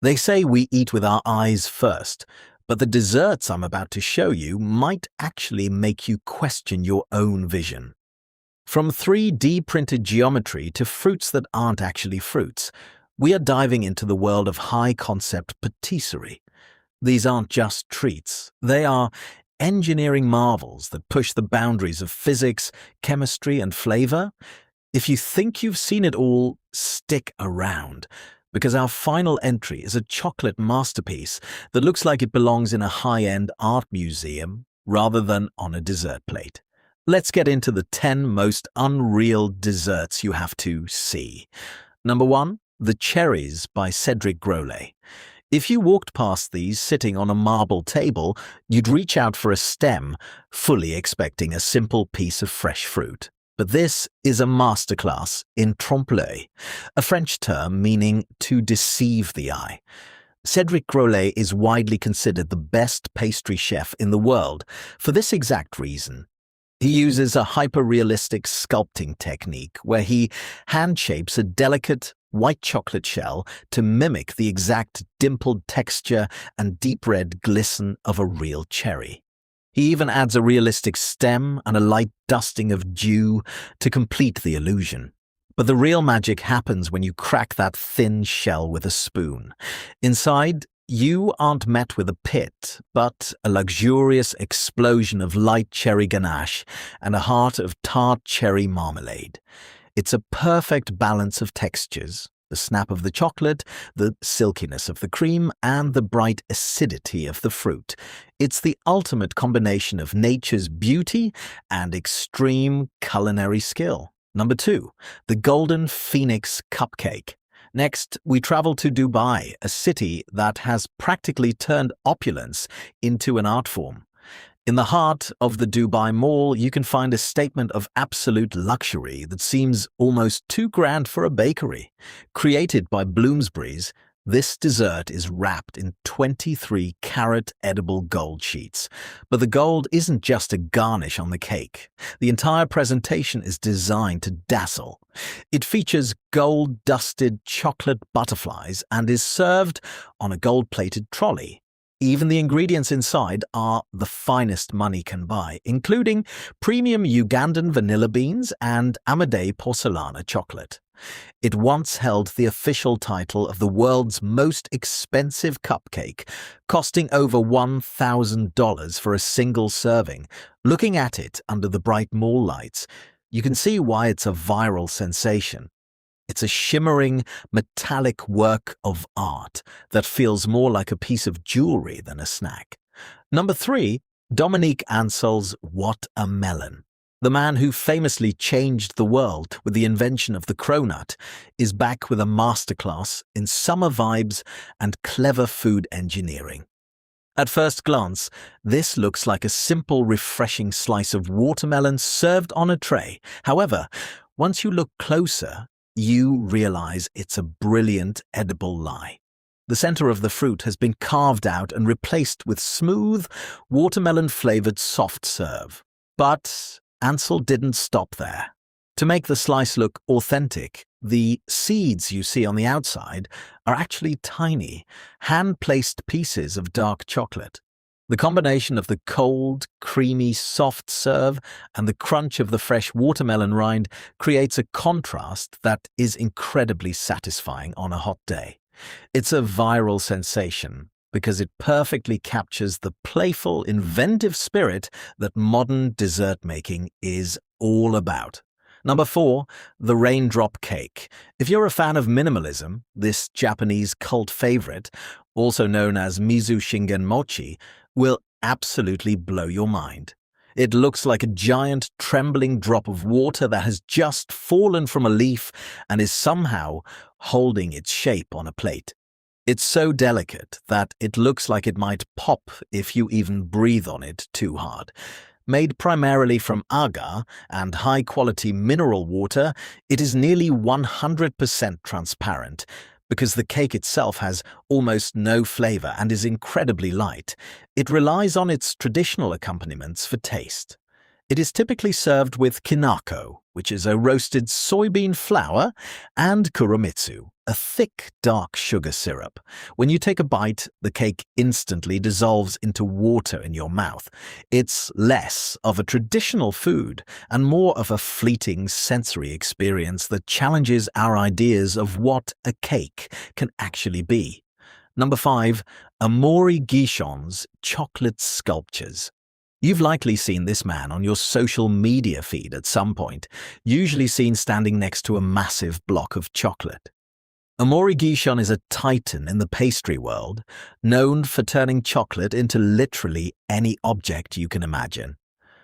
They say we eat with our eyes first, but the desserts I'm about to show you might actually make you question your own vision. From 3D printed geometry to fruits that aren't actually fruits, we are diving into the world of high-concept patisserie. These aren't just treats, they are engineering marvels that push the boundaries of physics, chemistry, and flavor. If you think you've seen it all, stick around, because our final entry is a chocolate masterpiece that looks like it belongs in a high-end art museum rather than on a dessert plate. Let's get into the 10 most unreal desserts you have to see. Number 1, the Cherries by Cedric Grolet. If you walked past these sitting on a marble table, you'd reach out for a stem, fully expecting a simple piece of fresh fruit. But this is a masterclass in trompe-l'œil, a French term meaning to deceive the eye. Cedric Grolet is widely considered the best pastry chef in the world for this exact reason. He uses a hyperrealistic sculpting technique where he hand-shapes a delicate white chocolate shell to mimic the exact dimpled texture and deep red glisten of a real cherry. He even adds a realistic stem and a light dusting of dew to complete the illusion. But the real magic happens when you crack that thin shell with a spoon. Inside, you aren't met with a pit, but a luxurious explosion of light cherry ganache and a heart of tart cherry marmalade. It's a perfect balance of textures, the snap of the chocolate, the silkiness of the cream, and the bright acidity of the fruit. It's the ultimate combination of nature's beauty and extreme culinary skill. Number 2, the Golden Phoenix Cupcake. Next, we travel to Dubai, a city that has practically turned opulence into an art form. In the heart of the Dubai Mall, you can find a statement of absolute luxury that seems almost too grand for a bakery. Created by Bloomsbury's, this dessert is wrapped in 23-carat edible gold sheets. But the gold isn't just a garnish on the cake. The entire presentation is designed to dazzle. It features gold-dusted chocolate butterflies and is served on a gold-plated trolley. Even the ingredients inside are the finest money can buy, including premium Ugandan vanilla beans and Amadei porcelana chocolate. It once held the official title of the world's most expensive cupcake, costing over $1,000 for a single serving. Looking at it under the bright mall lights, you can see why it's a viral sensation. It's a shimmering, metallic work of art that feels more like a piece of jewelry than a snack. Number 3, Dominique Ansel's What a Melon. The man who famously changed the world with the invention of the cronut is back with a masterclass in summer vibes and clever food engineering. At first glance, this looks like a simple, refreshing slice of watermelon served on a tray. However, once you look closer, you realize it's a brilliant edible lie. The center of the fruit has been carved out and replaced with smooth, watermelon-flavored soft serve. But Ansel didn't stop there. To make the slice look authentic, the seeds you see on the outside are actually tiny, hand-placed pieces of dark chocolate. The combination of the cold, creamy, soft serve and the crunch of the fresh watermelon rind creates a contrast that is incredibly satisfying on a hot day. It's a viral sensation because it perfectly captures the playful, inventive spirit that modern dessert making is all about. Number 4, the raindrop cake. If you're a fan of minimalism, this Japanese cult favorite, also known as mizu shingen mochi, will absolutely blow your mind. It looks like a giant, trembling drop of water that has just fallen from a leaf and is somehow holding its shape on a plate. It's so delicate that it looks like it might pop if you even breathe on it too hard. Made primarily from agar and high-quality mineral water, it is nearly 100% transparent because the cake itself has almost no flavor and is incredibly light. It relies on its traditional accompaniments for taste. It is typically served with kinako, which is a roasted soybean flour, and kuromitsu, a thick, dark sugar syrup. When you take a bite, the cake instantly dissolves into water in your mouth. It's less of a traditional food and more of a fleeting sensory experience that challenges our ideas of what a cake can actually be. Number 5. Amaury Guichon's chocolate sculptures. You've likely seen this man on your social media feed at some point, usually seen standing next to a massive block of chocolate. Amaury Guichon is a titan in the pastry world, known for turning chocolate into literally any object you can imagine.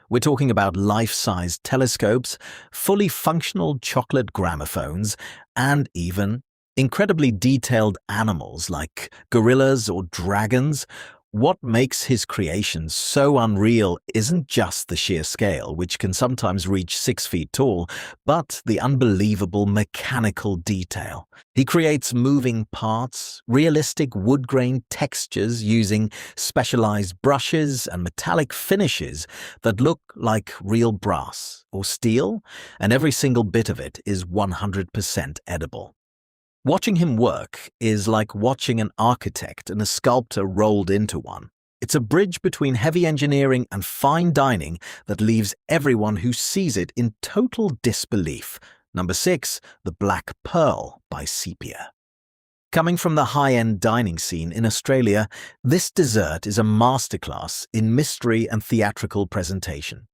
We're talking about life-sized telescopes, fully functional chocolate gramophones, and even incredibly detailed animals like gorillas or dragons. What makes his creations so unreal isn't just the sheer scale, which can sometimes reach 6 feet tall, but the unbelievable mechanical detail. He creates moving parts, realistic wood-grain textures using specialized brushes and metallic finishes that look like real brass or steel, and every single bit of it is 100% edible. Watching him work is like watching an architect and a sculptor rolled into one. It's a bridge between heavy engineering and fine dining that leaves everyone who sees it in total disbelief. Number 6, The Black Pearl by Sepia. Coming from the high-end dining scene in Australia, this dessert is a masterclass in mystery and theatrical presentation.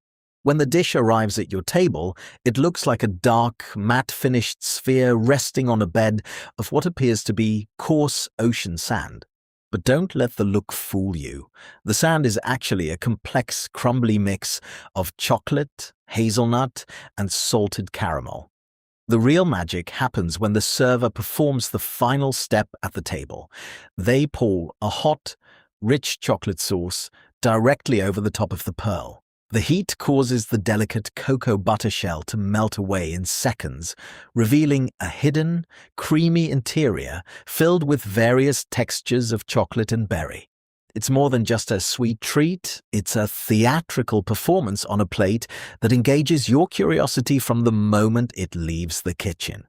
When the dish arrives at your table, it looks like a dark, matte-finished sphere resting on a bed of what appears to be coarse ocean sand. But don't let the look fool you. The sand is actually a complex, crumbly mix of chocolate, hazelnut, and salted caramel. The real magic happens when the server performs the final step at the table. They pour a hot, rich chocolate sauce directly over the top of the pearl. The heat causes the delicate cocoa butter shell to melt away in seconds, revealing a hidden, creamy interior filled with various textures of chocolate and berry. It's more than just a sweet treat, it's a theatrical performance on a plate that engages your curiosity from the moment it leaves the kitchen.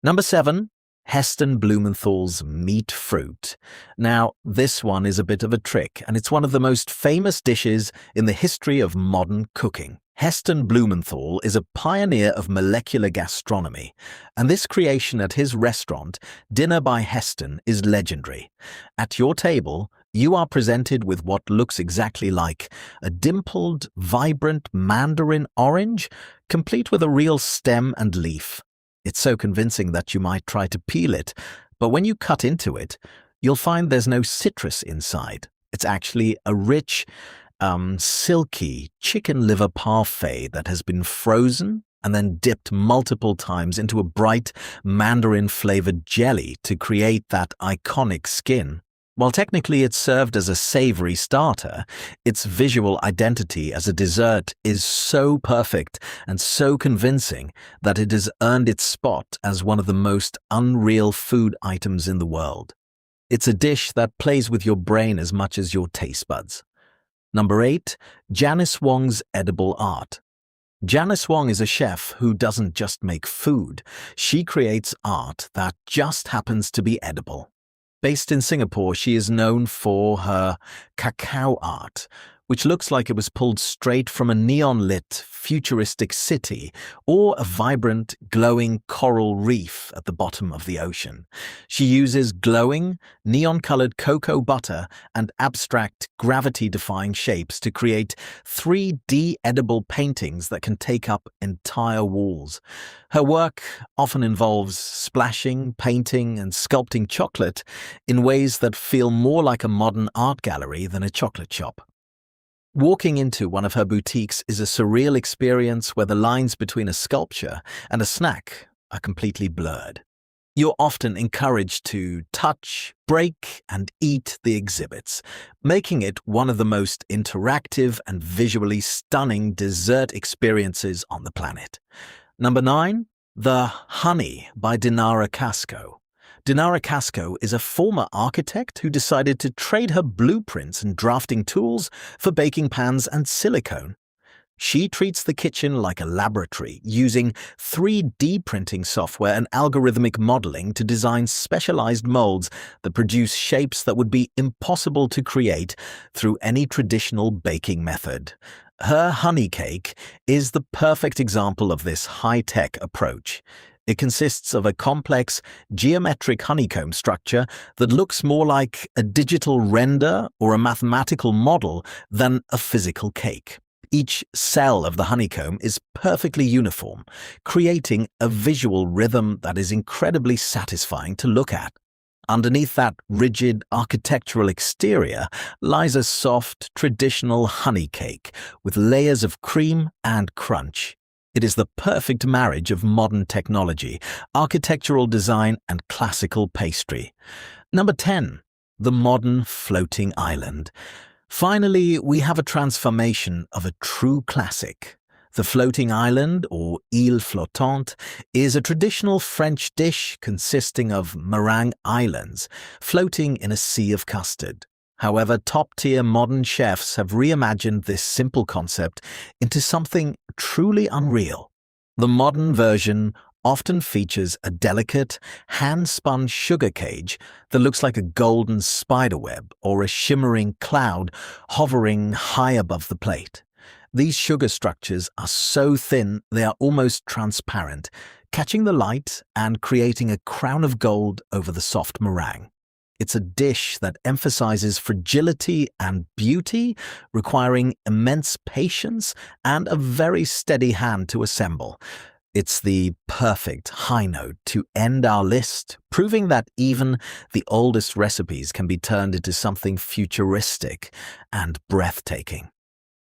Number 7. Heston Blumenthal's Meat Fruit. Now, this one is a bit of a trick, and it's one of the most famous dishes in the history of modern cooking. Heston Blumenthal is a pioneer of molecular gastronomy, and this creation at his restaurant, Dinner by Heston, is legendary. At your table, you are presented with what looks exactly like a dimpled, vibrant mandarin orange, complete with a real stem and leaf. It's so convincing that you might try to peel it, but when you cut into it, you'll find there's no citrus inside. It's actually a rich, silky chicken liver parfait that has been frozen and then dipped multiple times into a bright mandarin-flavored jelly to create that iconic skin. While technically it's served as a savory starter, its visual identity as a dessert is so perfect and so convincing that it has earned its spot as one of the most unreal food items in the world. It's a dish that plays with your brain as much as your taste buds. Number 8. Janice Wong's Edible Art. Janice Wong is a chef who doesn't just make food. She creates art that just happens to be edible. Based in Singapore, she is known for her cacao art, which looks like it was pulled straight from a neon-lit, futuristic city or a vibrant, glowing coral reef at the bottom of the ocean. She uses glowing, neon-colored cocoa butter and abstract, gravity-defying shapes to create 3D edible paintings that can take up entire walls. Her work often involves splashing, painting, and sculpting chocolate in ways that feel more like a modern art gallery than a chocolate shop. Walking into one of her boutiques is a surreal experience where the lines between a sculpture and a snack are completely blurred. You're often encouraged to touch, break, and eat the exhibits, making it one of the most interactive and visually stunning dessert experiences on the planet. Number 9. The Honey by Dinara Kasko. Dinara Kasko is a former architect who decided to trade her blueprints and drafting tools for baking pans and silicone. She treats the kitchen like a laboratory, using 3D printing software and algorithmic modeling to design specialized molds that produce shapes that would be impossible to create through any traditional baking method. Her honey cake is the perfect example of this high-tech approach. It consists of a complex, geometric honeycomb structure that looks more like a digital render or a mathematical model than a physical cake. Each cell of the honeycomb is perfectly uniform, creating a visual rhythm that is incredibly satisfying to look at. Underneath that rigid architectural exterior lies a soft, traditional honey cake with layers of cream and crunch. It is the perfect marriage of modern technology, architectural design, and classical pastry. Number 10. The modern floating island. Finally, we have a transformation of a true classic. The floating island, or île flottante, is a traditional French dish consisting of meringue islands floating in a sea of custard. However, top-tier modern chefs have reimagined this simple concept into something truly unreal. The modern version often features a delicate, hand-spun sugar cage that looks like a golden spiderweb or a shimmering cloud hovering high above the plate. These sugar structures are so thin they are almost transparent, catching the light and creating a crown of gold over the soft meringue. It's a dish that emphasizes fragility and beauty, requiring immense patience and a very steady hand to assemble. It's the perfect high note to end our list, proving that even the oldest recipes can be turned into something futuristic and breathtaking.